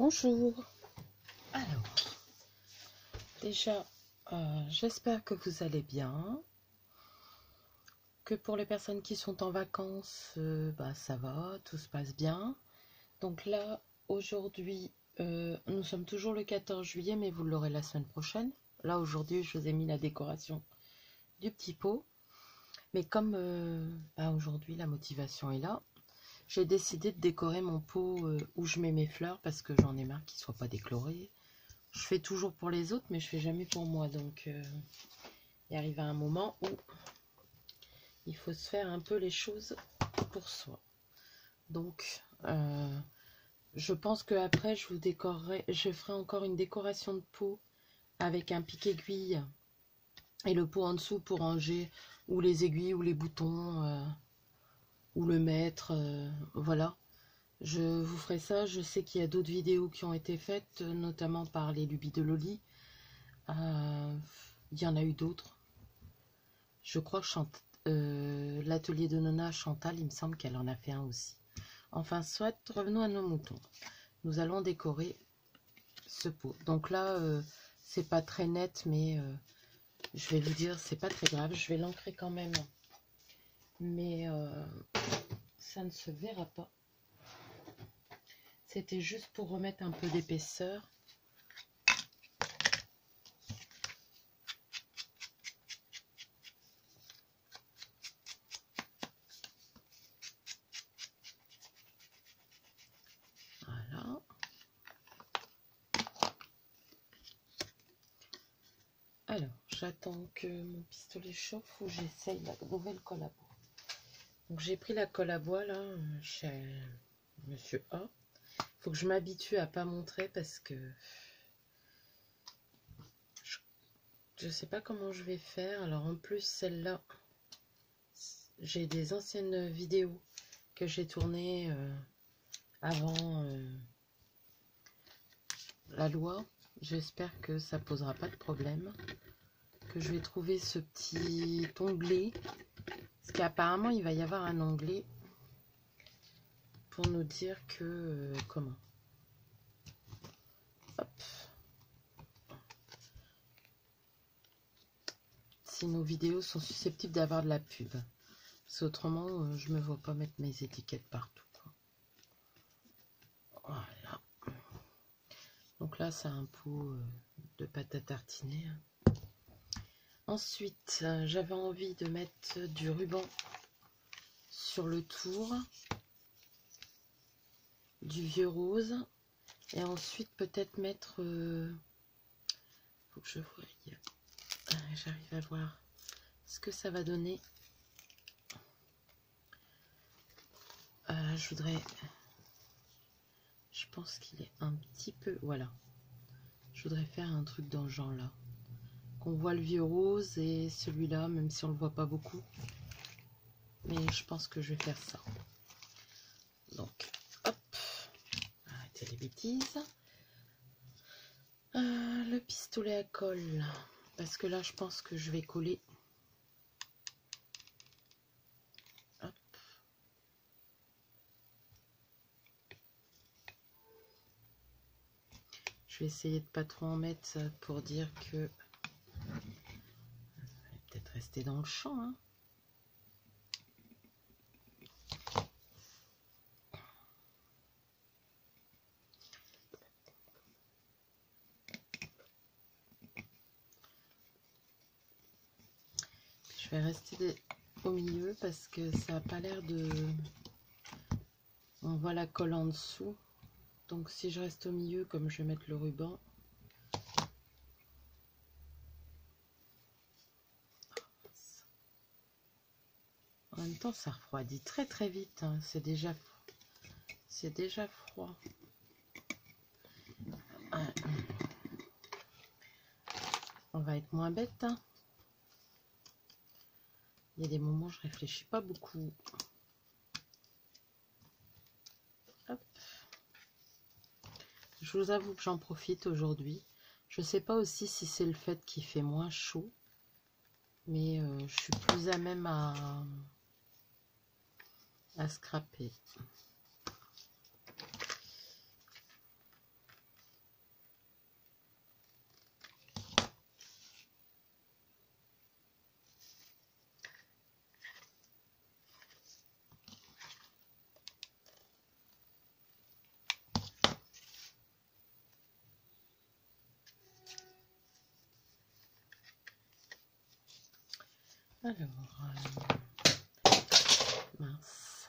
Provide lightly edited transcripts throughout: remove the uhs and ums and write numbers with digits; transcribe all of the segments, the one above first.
Bonjour. Alors, déjà, j'espère que vous allez bien, que pour les personnes qui sont en vacances, ça va, tout se passe bien. Donc là, aujourd'hui, nous sommes toujours le 14 juillet, mais vous l'aurez la semaine prochaine. Là, aujourd'hui, je vous ai mis la décoration du petit pot. Mais comme aujourd'hui, la motivation est là, j'ai décidé de décorer mon pot où je mets mes fleurs parce que j'en ai marre qu'ils ne soient pas décolorés. Je fais toujours pour les autres, mais je fais jamais pour moi. Donc, il arrive à un moment où il faut se faire un peu les choses pour soi. Donc, je pense que après, je vous décorerai, je ferai encore une décoration de pot avec un pic-aiguille et le pot en dessous pour ranger ou les aiguilles ou les boutons ou le mettre. Voilà. Je vous ferai ça. Je sais qu'il y a d'autres vidéos qui ont été faites, notamment par les lubies de Loli. Il y en a eu d'autres. Je crois que l'atelier de Nona Chantal, il me semble qu'elle en a fait un aussi. Enfin, soit, revenons à nos moutons. Nous allons décorer ce pot. Donc là, c'est pas très net, mais je vais vous dire, c'est pas très grave. Je vais l'ancrer quand même. Mais ça ne se verra pas. C'était juste pour remettre un peu d'épaisseur. Voilà. Alors, j'attends que mon pistolet chauffe ou j'essaye la nouvelle colle à bois. Donc j'ai pris la colle à bois là chez Monsieur A. Faut que je m'habitue à pas montrer parce que je sais pas comment je vais faire. Alors en plus celle-là, j'ai des anciennes vidéos que j'ai tournées avant la loi. J'espère que ça posera pas de problème. Que je vais trouver ce petit onglet. Parce qu'apparemment il va y avoir un onglet pour nous dire que comment. Hop. Si nos vidéos sont susceptibles d'avoir de la pub. Parce qu'autrement, je me vois pas mettre mes étiquettes partout. Voilà. Donc là, c'est un pot de pâte à tartiner. Ensuite, j'avais envie de mettre du ruban sur le tour. Du vieux rose. Et ensuite, peut-être mettre... faut que je voie. J'arrive à voir ce que ça va donner. Je voudrais... Je pense qu'il est un petit peu... Voilà. Je voudrais faire un truc dans ce genre-là. Qu'on voit le vieux rose et celui-là, même si on le voit pas beaucoup. Mais je pense que je vais faire ça. Donc, hop. Arrêtez les bêtises. Le pistolet à colle. Parce que là, je pense que je vais coller. Hop. Je vais essayer de pas trop en mettre pour dire que... Ça va peut-être rester dans le champ, hein. Je vais rester au milieu parce que ça n'a pas l'air de... On voit la colle en dessous. Donc si je reste au milieu, comme je vais mettre le ruban... En même temps, ça refroidit très très vite. Hein. C'est déjà froid. On va être moins bête. Hein. Il y a des moments où je réfléchis pas beaucoup. Hop. Je vous avoue que j'en profite aujourd'hui. Je sais pas aussi si c'est le fait qu'il fait moins chaud. Mais je suis plus à même à scraper. Alors, mince.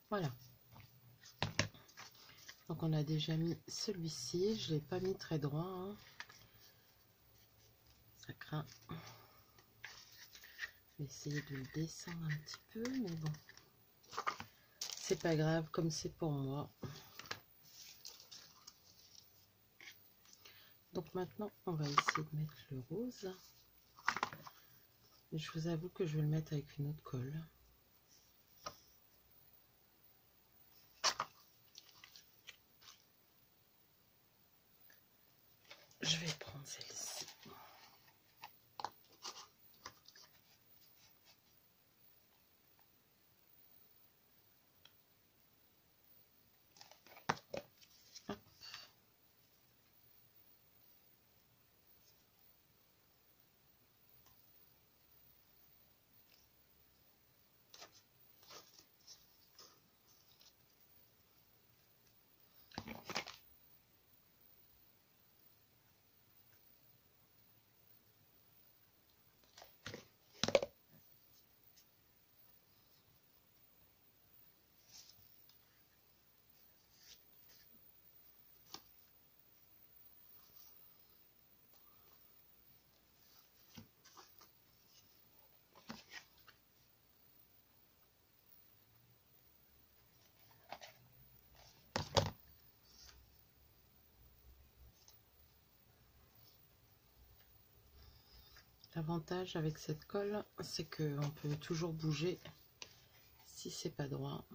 Voilà. Donc on a déjà mis celui-ci. Je ne l'ai pas mis très droit. Hein. Ça craint. Je vais essayer de le descendre un petit peu, mais bon. C'est pas grave, comme c'est pour moi. Donc maintenant, on va essayer de mettre le rose. Je vous avoue que je vais le mettre avec une autre colle. Je vais prendre celle-ci. L'avantage avec cette colle, c'est qu'on peut toujours bouger si c'est pas droit.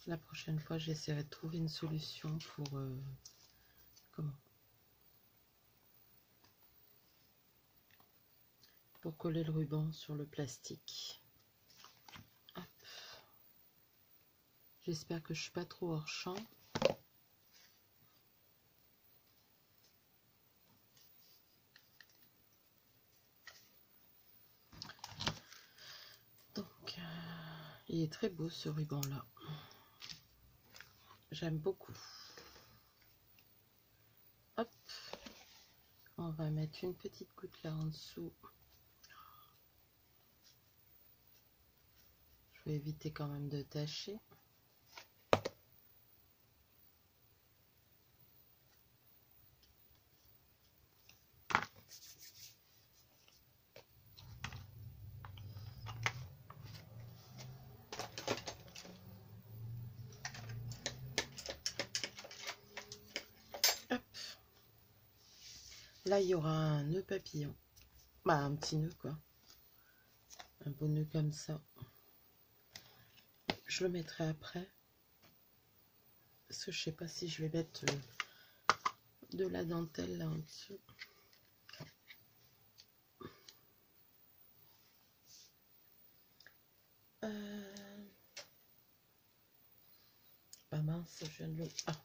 La prochaine fois, j'essaierai de trouver une solution pour pour coller le ruban sur le plastique. J'espère que je suis pas trop hors champ. Donc, il est très beau ce ruban là. J'aime beaucoup. Hop, on va mettre une petite goutte là en dessous. Je vais éviter quand même de tacher. Hop. Là, il y aura un nœud papillon. Bah, un petit nœud quoi. Un beau nœud comme ça. Je le mettrai après. Parce que je sais pas si je vais mettre de la dentelle là en dessous. Bah mince, je viens de le... Ah.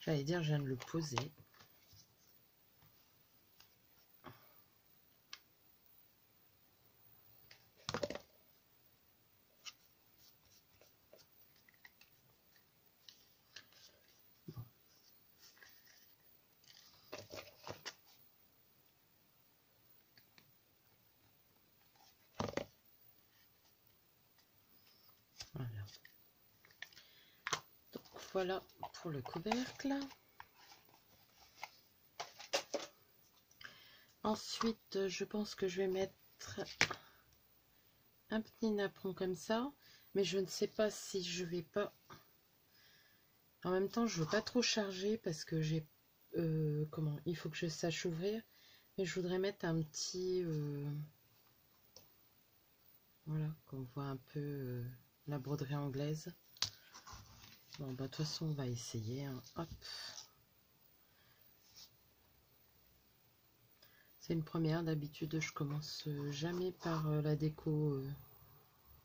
J'allais dire, je viens de le poser. Bon. Voilà. Donc voilà pour le couvercle. Ensuite, je pense que je vais mettre un petit napperon comme ça, mais je ne sais pas si je vais pas. En même temps, je veux pas trop charger parce que j'ai il faut que je sache ouvrir, mais je voudrais mettre un petit voilà, qu'on voit un peu la broderie anglaise. Bon bah de toute façon on va essayer, hein. Hop. C'est une première, d'habitude je commence jamais par la déco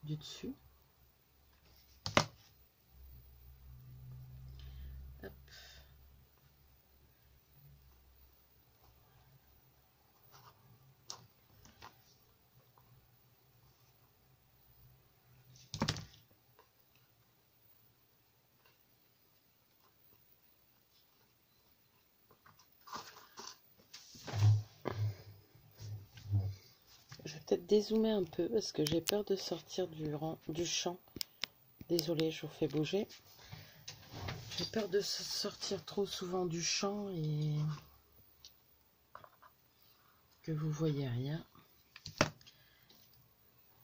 du dessus. Hop. Je vais peut-être dézoomer un peu parce que j'ai peur de sortir du champ. Désolée, je vous fais bouger. J'ai peur de sortir trop souvent du champ et que vous voyez rien.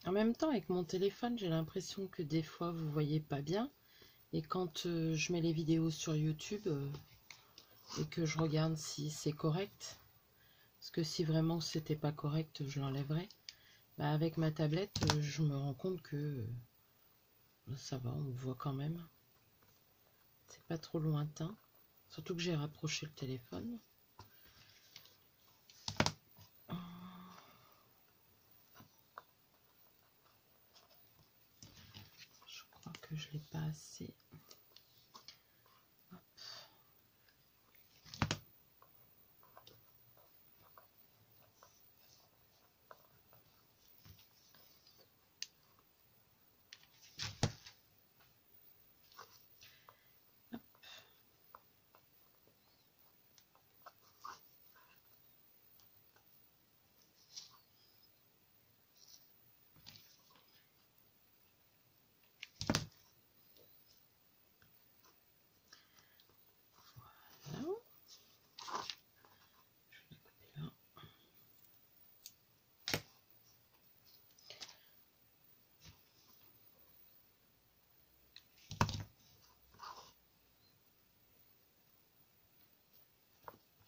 En même temps, avec mon téléphone, j'ai l'impression que des fois vous voyez pas bien. Et quand je mets les vidéos sur YouTube et que je regarde si c'est correct, parce que si vraiment c'était pas correct, je l'enlèverai. Bah, avec ma tablette, je me rends compte que ça va, on voit quand même. C'est pas trop lointain. Surtout que j'ai rapproché le téléphone. Je crois que je l'ai pas assez. Hop.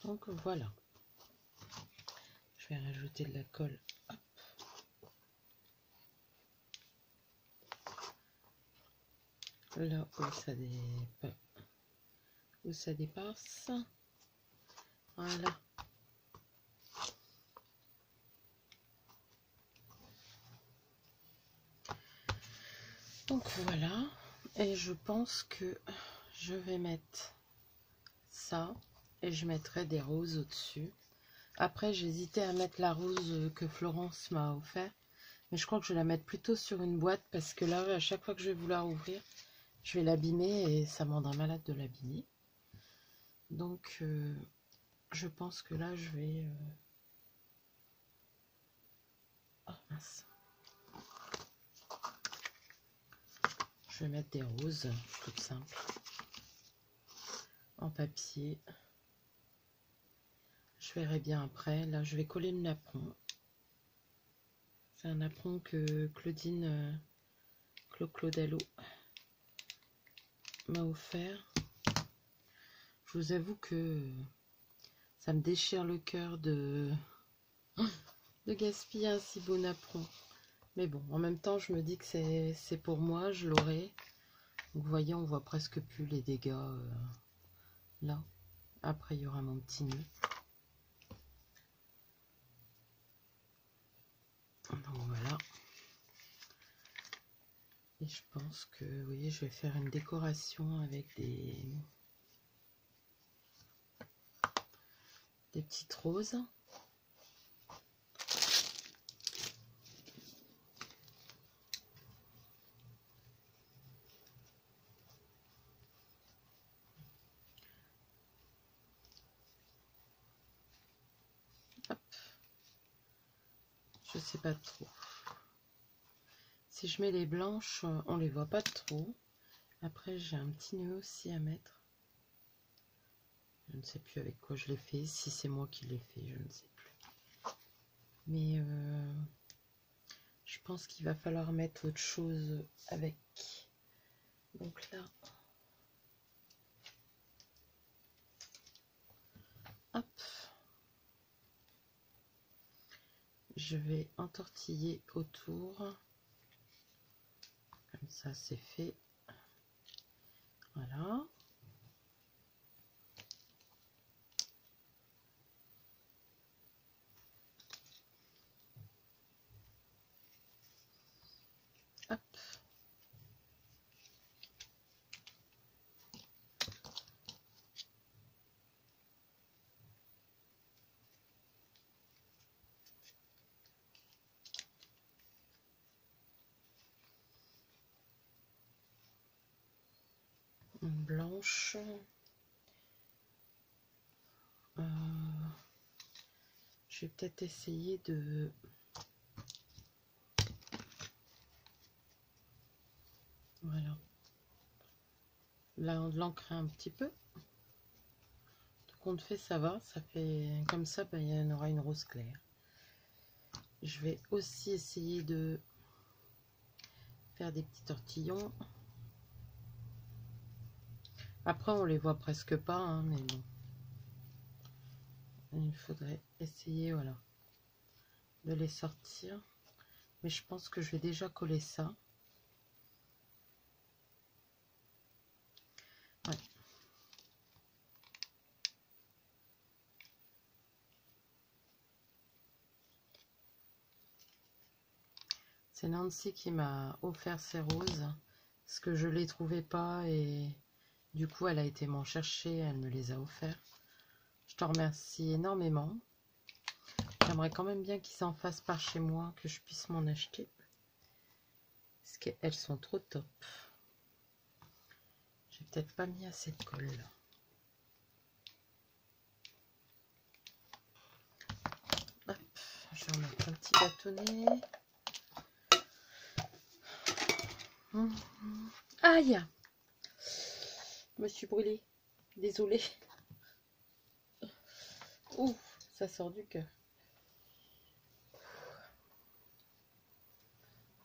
Donc voilà, je vais rajouter de la colle. Hop. Là où ça dépasse. Voilà. Donc voilà, et je pense que je vais mettre ça et je mettrai des roses au-dessus. Après, j'hésitais à mettre la rose que Florence m'a offert, mais je crois que je vais la mettre plutôt sur une boîte parce que là, à chaque fois que je vais vouloir ouvrir, je vais l'abîmer et ça me rendra malade de l'abîmer. Donc, je pense que là, je vais... Oh mince. Je vais mettre des roses, toutes simples, en papier. Je verrai bien après. Là, je vais coller le napperon. C'est un napperon que Claudine Claudello m'a offert. Je vous avoue que ça me déchire le cœur de gaspiller un si beau napperon. Mais bon, en même temps, je me dis que c'est pour moi, je l'aurai. Donc, vous voyez, on voit presque plus les dégâts là. Après, il y aura mon petit nœud. Donc voilà. Et je pense que, vous voyez, je vais faire une décoration avec des petites roses. Hop. Je sais pas trop. Si je mets les blanches, on les voit pas trop. Après, j'ai un petit nœud aussi à mettre. Je ne sais plus avec quoi je l'ai fait. Si c'est moi qui l'ai fait, je ne sais plus. Mais je pense qu'il va falloir mettre autre chose avec. Donc là, hop, je vais entortiller autour. Comme ça, c'est fait. Voilà. blanche. Je vais peut-être essayer de... Voilà. Là, on l'ancrer un petit peu. Tout compte fait, ça va. Ça fait comme ça, ben, il y en aura une rose claire. Je vais aussi essayer de faire des petits tortillons. Après, on les voit presque pas, hein, mais bon. Il faudrait essayer, voilà, de les sortir. Mais je pense que je vais déjà coller ça. Ouais. C'est Nancy qui m'a offert ces roses parce que je les trouvais pas et du coup elle a été m'en chercher, elle me les a offerts. Je te remercie énormément. J'aimerais quand même bien qu'ils s'en fassent par chez moi, que je puisse m'en acheter parce qu'elles sont trop top. J'ai peut-être pas mis assez de colle là. Hop, je vais en mettre un petit bâtonnet. Aïe, je me suis brûlée, désolée. Ouh, ça sort du cœur.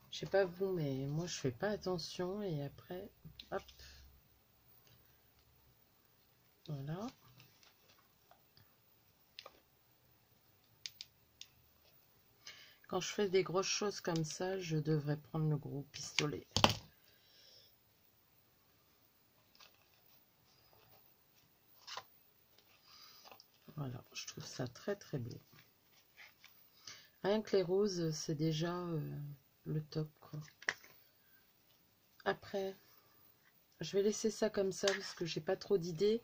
Je sais pas vous, mais moi je fais pas attention et après, hop, voilà. Quand je fais des grosses choses comme ça, je devrais prendre le gros pistolet. Voilà, je trouve ça très très beau. Rien que les roses, c'est déjà le top, quoi. Après, je vais laisser ça comme ça parce que j'ai pas trop d'idées.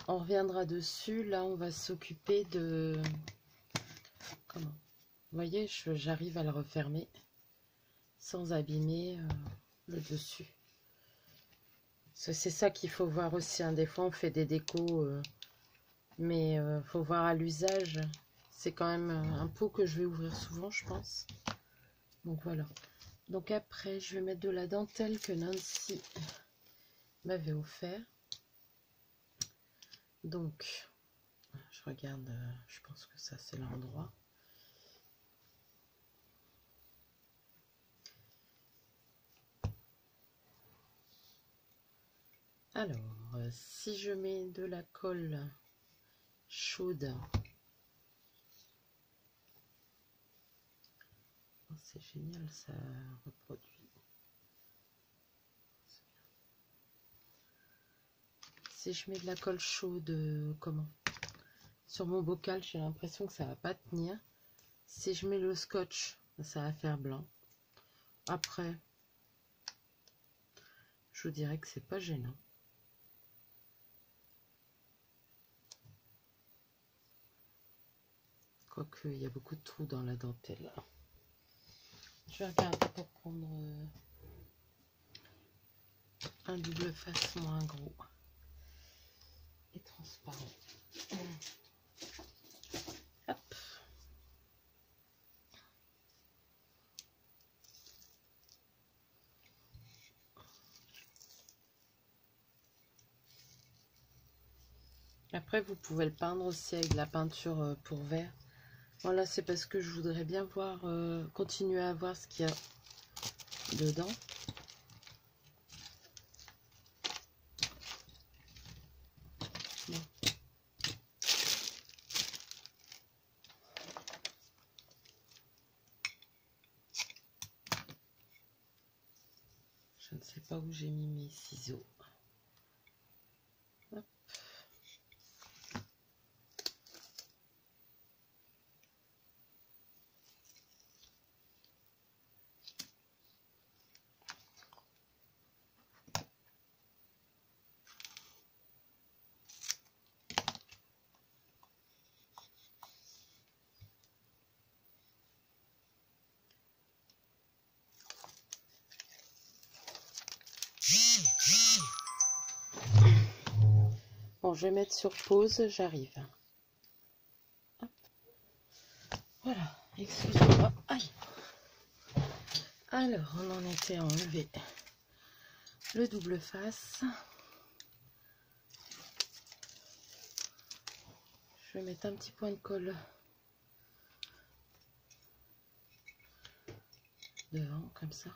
On reviendra dessus. Là, on va s'occuper de... Comment? Vous voyez, j'arrive à le refermer sans abîmer le dessus. C'est ça qu'il faut voir aussi. Hein. Des fois, on fait des décos, mais faut voir à l'usage. C'est quand même un pot que je vais ouvrir souvent, je pense. Donc voilà. Donc après, je vais mettre de la dentelle que Nancy m'avait offert. Donc, je regarde, je pense que ça c'est l'endroit. Alors, si je mets de la colle chaude, oh, c'est génial, ça reproduit. Si je mets de la colle chaude, comment? Sur mon bocal, j'ai l'impression que ça va pas tenir. Si je mets le scotch, ça va faire blanc. Après, je vous dirais que c'est pas gênant. Quoique, il y a beaucoup de trous dans la dentelle. Je vais regarder pour prendre un double face moins gros et transparent. Hop. Après, vous pouvez le peindre aussi avec de la peinture pour verre. Voilà, c'est parce que je voudrais bien voir, continuer à voir ce qu'il y a dedans. Bon. Je ne sais pas où j'ai mis mes ciseaux. Hop. Bon, je vais mettre sur pause, j'arrive. Voilà, excusez-moi. Aïe. Alors, on en était à enlever le double face. Je vais mettre un petit point de colle devant, comme ça.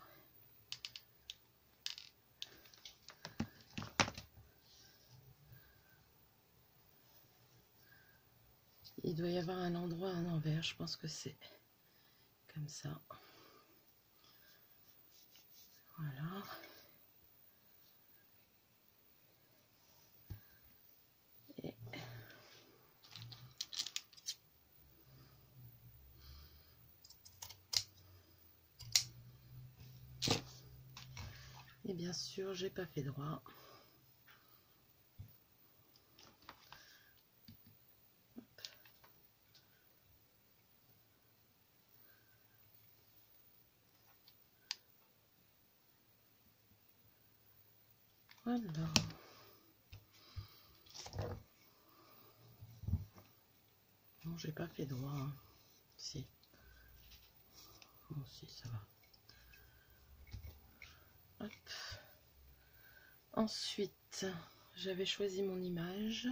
Il doit y avoir un endroit à l'envers, je pense que c'est comme ça. Voilà. Et bien sûr, j'ai pas fait droit. Voilà. Non, j'ai pas fait droit. Hein. Si. Bon, si, ça va. Hop. Ensuite, j'avais choisi mon image.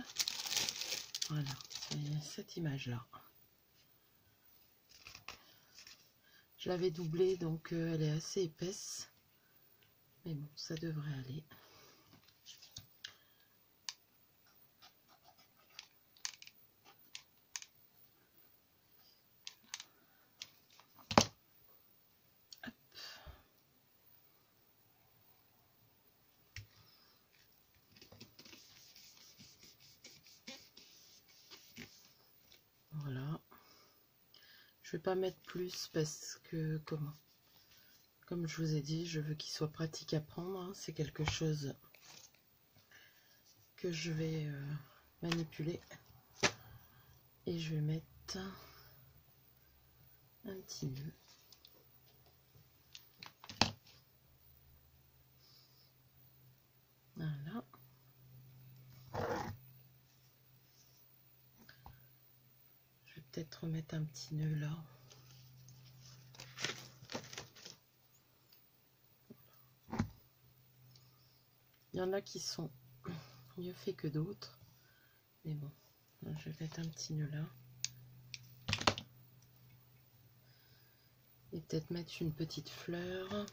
Voilà, c'est cette image-là. Je l'avais doublée, donc elle est assez épaisse. Mais bon, ça devrait aller. Hop. Voilà. Je vais pas mettre plus parce que, comme je vous ai dit, je veux qu'il soit pratique à prendre. Hein. C'est quelque chose que je vais manipuler. Et je vais mettre un petit nœud. Voilà. Je vais peut-être remettre un petit nœud là. Il y en a qui sont mieux faits que d'autres. Mais bon, je vais mettre un petit nœud là. Et peut-être mettre une petite fleur.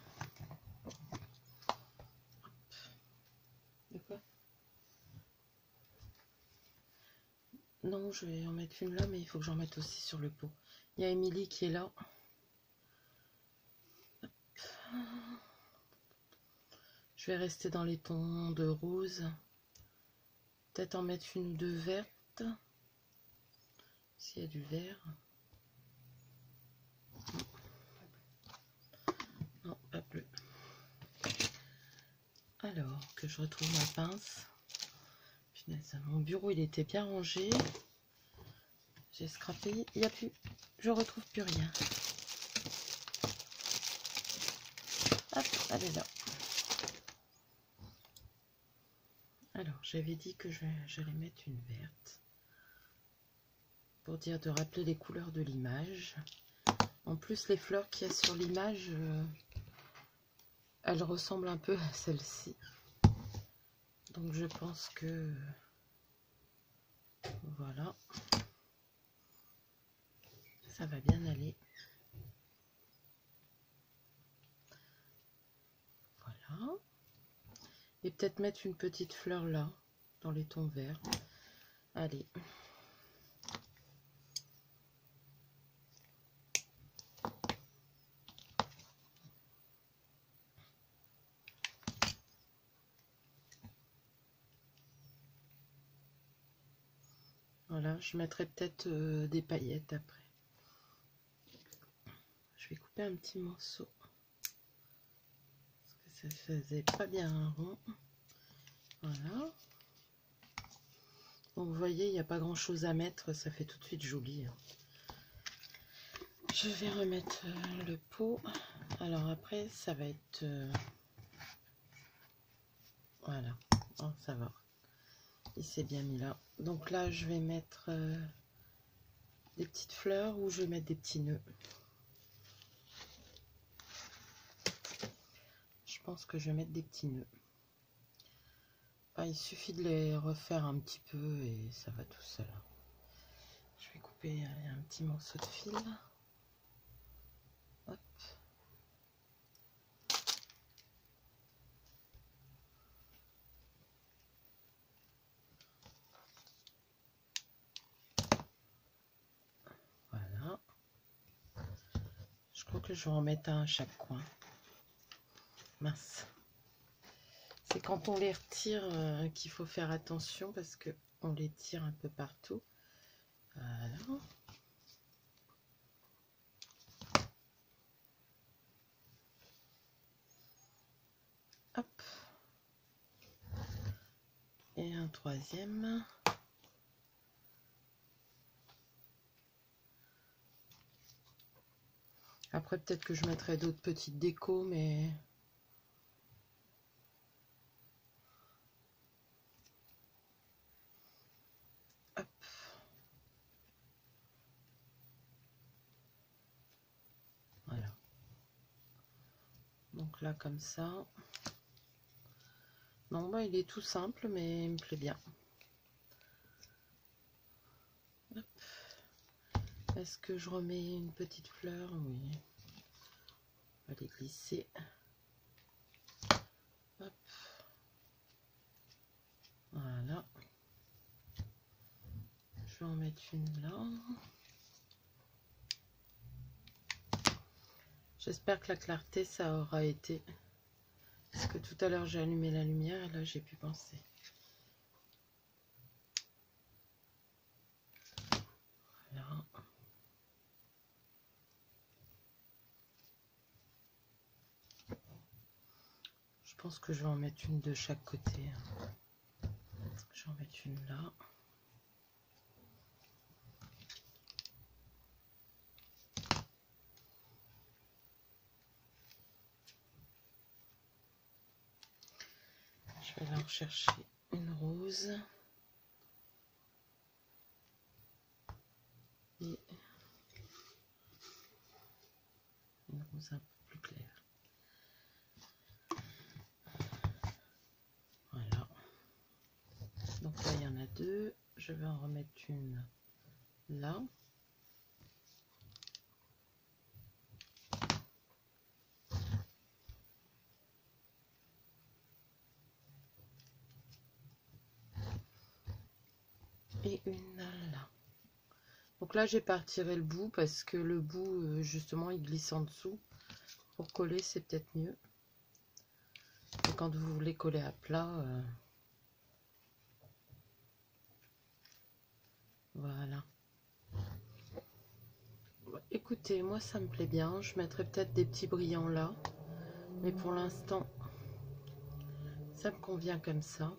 De quoi? Non, je vais en mettre une là, mais il faut que j'en mette aussi sur le pot. Il y a Émilie qui est là. Je vais rester dans les tons de rose. Peut-être en mettre une ou deux vertes. S'il y a du vert. Non, pas bleu. Alors, que je retrouve ma pince. Punaise, mon bureau, il était bien rangé. J'ai scrappé. Il n'y a plus. Je retrouve plus rien. Hop, elle est là. Alors, j'avais dit que j'allais mettre une verte. Pour dire de rappeler les couleurs de l'image. En plus, les fleurs qu'il y a sur l'image, elles ressemblent un peu à celle-ci. Donc, je pense que... Voilà. Ça va bien aller. Voilà. Et peut-être mettre une petite fleur là, dans les tons verts. Allez. Voilà, je mettrai peut-être des paillettes après. Je vais couper un petit morceau. Parce que ça faisait pas bien un rond. Voilà. Donc vous voyez, il n'y a pas grand chose à mettre, ça fait tout de suite joli. Hein. Je vais remettre le pot. Alors après, ça va être... voilà, oh, ça va. il s'est bien mis là. Donc là, je vais mettre des petites fleurs ou je vais mettre des petits nœuds. Je pense que je vais mettre des petits nœuds. Enfin, il suffit de les refaire un petit peu et ça va tout seul. Je vais couper un petit morceau de fil. Hop. Voilà. Je crois que je vais en mettre un à chaque coin. Mince. C'est quand on les retire qu'il faut faire attention parce que on les tire un peu partout. Voilà. Hop. Et un troisième. Après, peut-être que je mettrai d'autres petites décos, mais... Hop. Voilà. Donc là, comme ça. Non, bah, il est tout simple, mais il me plaît bien. Est-ce que je remets une petite fleur? Oui. On va les glisser. Hop. Voilà. Je vais en mettre une là. J'espère que la clarté, ça aura été. Parce que tout à l'heure, j'ai allumé la lumière et là, j'ai pu penser. Voilà. Je pense que je vais en mettre une de chaque côté. Je vais en mettre une là. Je vais là rechercher une rose. Et une rose un peu plus claire. Voilà. Donc là, il y en a deux. Je vais en remettre une là. Et une là. Donc là, j'ai pas retiré le bout parce que le bout, justement, il glisse en dessous. Pour coller, c'est peut-être mieux. Et quand vous voulez coller à plat, voilà. Écoutez, moi, ça me plaît bien. Je mettrai peut-être des petits brillants là. Mais pour l'instant, ça me convient comme ça.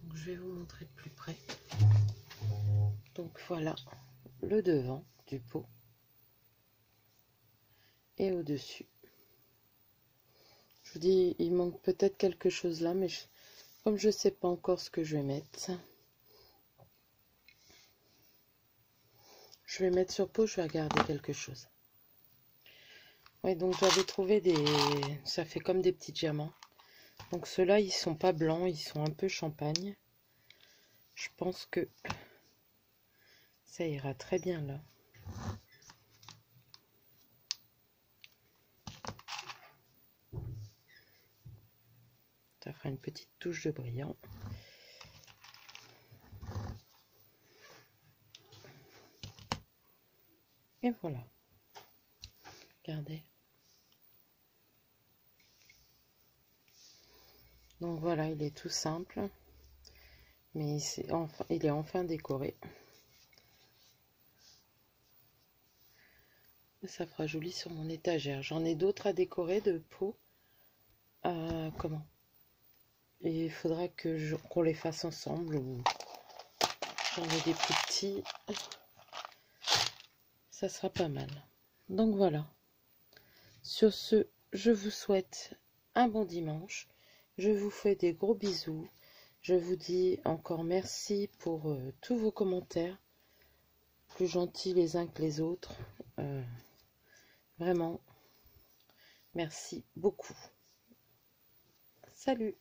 Donc, je vais vous montrer de plus près. Donc, voilà le devant du pot. Et au-dessus. Je vous dis, il manque peut-être quelque chose là, mais comme je ne sais pas encore ce que je vais mettre, je vais mettre sur pot, je vais regarder quelque chose. Oui, donc j'avais trouvé des... Ça fait comme des petits diamants. Donc ceux-là, ils sont pas blancs, ils sont un peu champagne. Je pense que ça ira très bien là. Ça fera une petite touche de brillant. Et voilà. Regardez. Donc voilà, il est tout simple. Mais il est enfin décoré. Ça fera joli sur mon étagère. J'en ai d'autres à décorer de pots. Comment? Et il faudra que qu'on les fasse ensemble. Ou j'en ai des plus petits. Ça sera pas mal. Donc voilà. Sur ce, je vous souhaite un bon dimanche. Je vous fais des gros bisous. Je vous dis encore merci pour tous vos commentaires, plus gentils les uns que les autres. Vraiment, merci beaucoup. Salut!